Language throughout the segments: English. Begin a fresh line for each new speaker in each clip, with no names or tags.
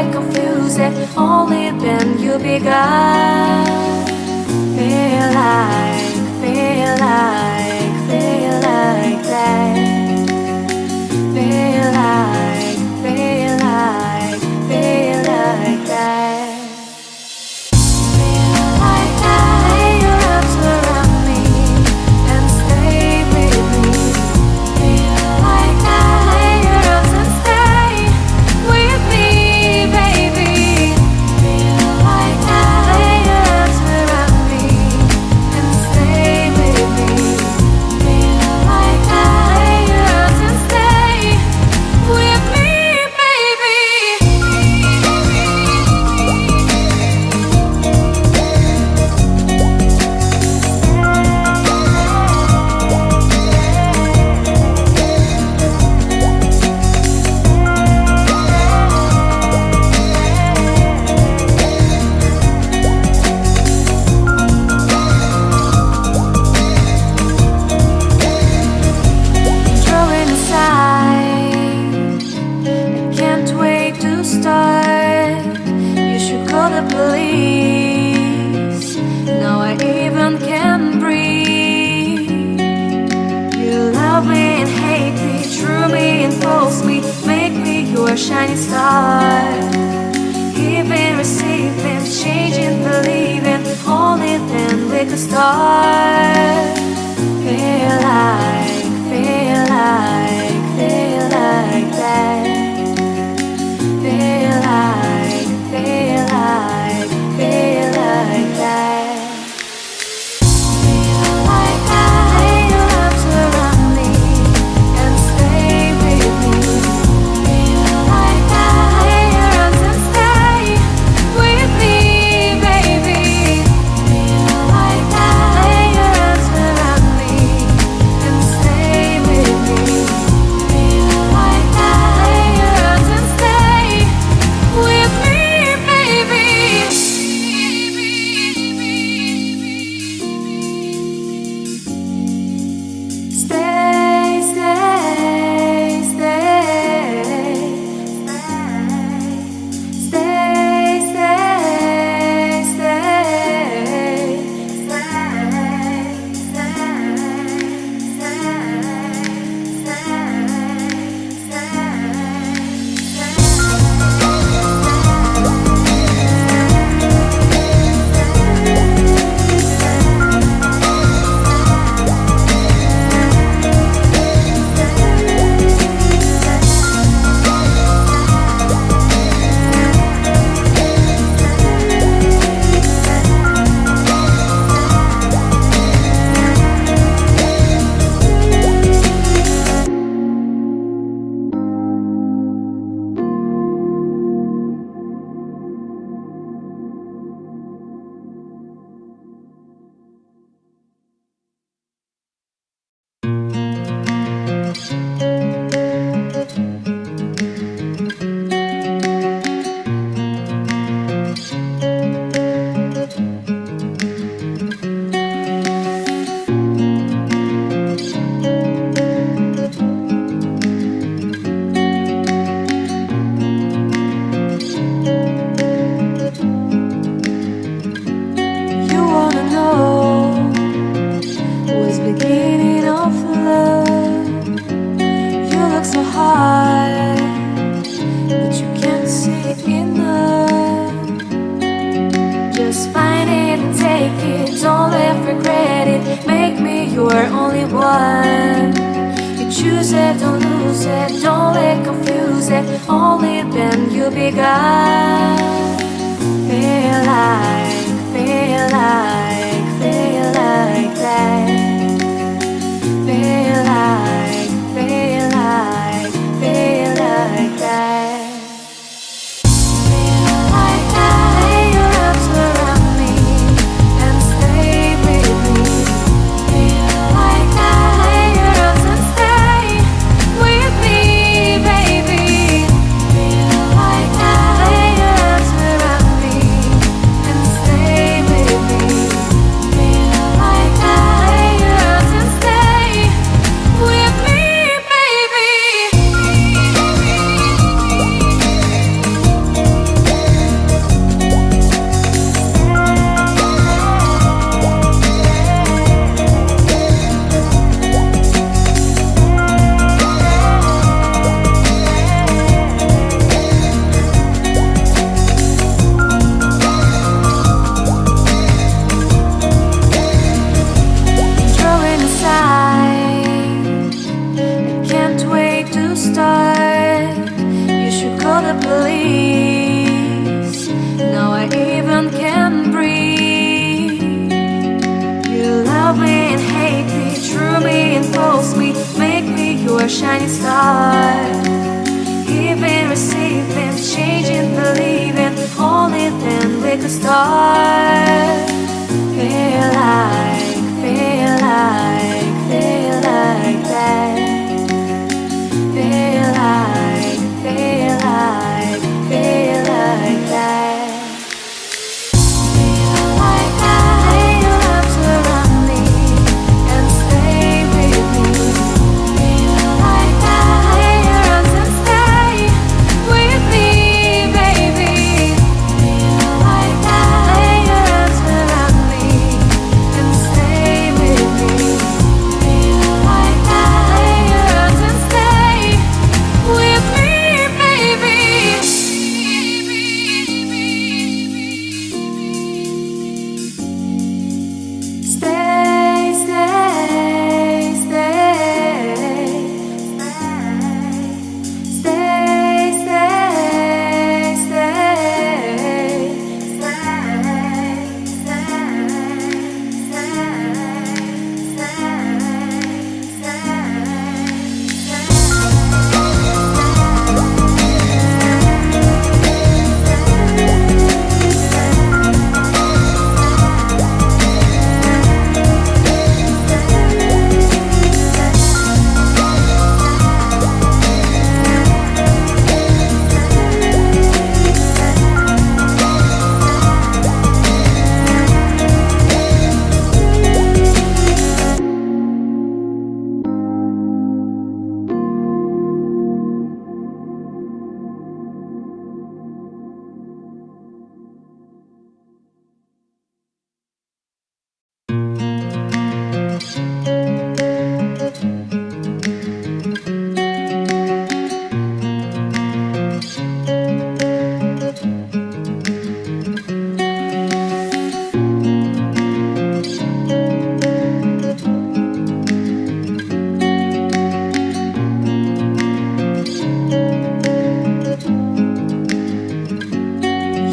get confused, only then you begun. Feel like, feel like, feel like that. Feel like, feel like, feel like that. Feel like I, your arms around me and stay with me. Feel like I, your arms and stay with me, baby. Feel like I, your arms around me and stay with me. Feel like I, your arms and stay with me, baby. Throwing aside, I can't wait to start. You should call the police. Now I even can breathe. You love me and hate me, true me and false me, make me your shining star. Giving, receiving, changing, believing, only then we could start. Feel like, feel like, feel like that. Feel like, feel like, feel like that. Feel like I, your arms around me and stay with me. Feel like I, your arms and stay with me, baby. Feel like I, your arms around me and stay with me. Feel like I, your arms and stay with me, baby. Stay, stay, stay, stay, stay, You wanna know what's beginning of love? You look so hard, but you can't see enough. Just find it and take it, don't let regret it. Make me your only one. You choose it, don't lose it, don't let confuse it, only then you begun. Feel like, feel like, feel like that. Feel like, feel like, feel like that. Feel like I, your arms around me and stay with me. Feel like I, your arms and stay with me, baby. Feel like I, your shining star. Giving, receiving, changing, believing, only then we could start. Feel like that. Feel like that. Feel like that. Your arms around me and stay with me. Feel like that. Your arms and stay with me, baby. Feel like that. Your arms around me and stay with me. Feel like that. Your arms and stay with me, baby. Stay, stay, stay, stay,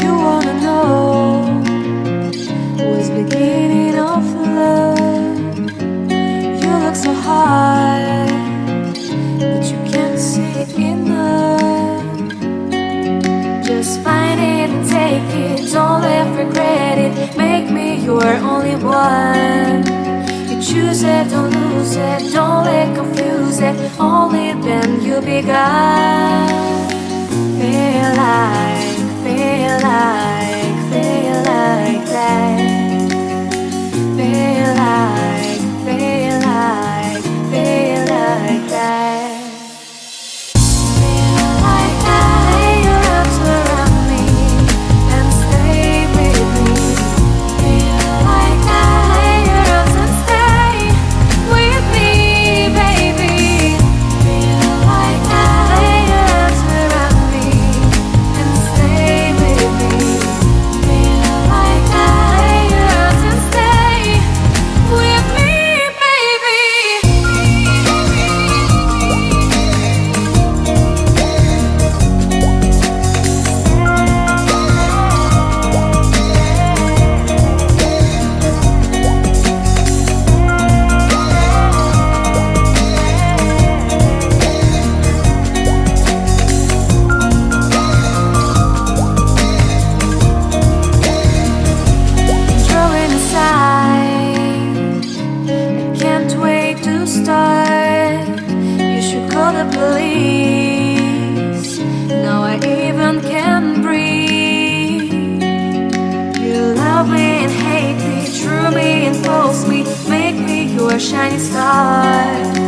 You wanna know what's beginning of love? You look so hard, but you can't see enough. Just find it and take it, don't let regret it. Make me your only one. You choose it, don't lose it, don't let confuse it. Only then you'll be gone. Feel like that. Feel like that. Feel like that. Your arms around me and stay with me. Feel like that. Your arms and stay with me, baby. Feel like that. Your arms around me and stay with me. Feel like that. Your arms and stay with me, baby. Drawing aside, I can't wait to start. You should call the police. Now I even can breathe. You love me and hate me, true me and false me. Make me your shining star.